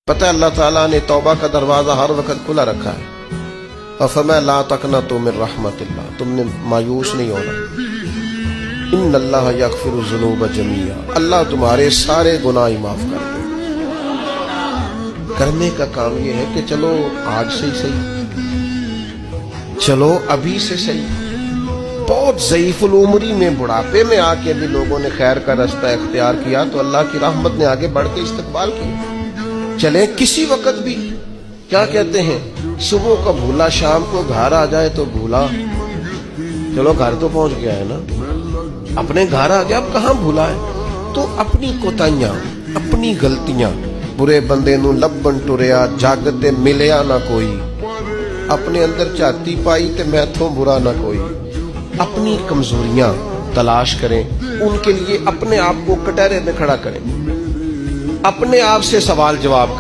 پتہ ہے اللہ تعالیٰ نے توبہ کا دروازہ ہر وقت کھلا رکھا ہے. فَمَا لَا تَقْنَطُوا مِن رَحْمَةِ اللَّهِ, تم نے مایوس نہیں ہونا. اِنَّ اللَّهَ يَغْفِرُ الذُّنُوبَ جَمِيعًا, اللہ تمہارے سارے گناہ معاف کر دے. کرنے کا کام یہ ہے کہ چلو آج سے ہی صحیح, چلو ابھی سے صحیح. بہت ضعیف العمری میں بڑھاپے میں آ کے بھی لوگوں نے خیر کا رستہ اختیار کیا تو اللہ کی رحمت نے آگے بڑھ کے استقبال کیا. چلیں کسی وقت بھی, کیا کہتے ہیں, صبح کا بھولا شام کو گھر آ جائے تو بھولا, چلو گھر تو پہنچ گیا ہے نا, اپنے گھر آ گیا, اب کہاں بھولا ہے. تو اپنی کوتاہیاں, اپنی غلطیاں, برے بندے نو لبن ٹریا جاگتے ملیا نہ کوئی, اپنے اندر چاتی پائی تے میتھوں برا نہ کوئی. اپنی کمزوریاں تلاش کریں, ان کے لیے اپنے آپ کو کٹہرے میں کھڑا کریں, اپنے آپ سے سوال جواب کریں.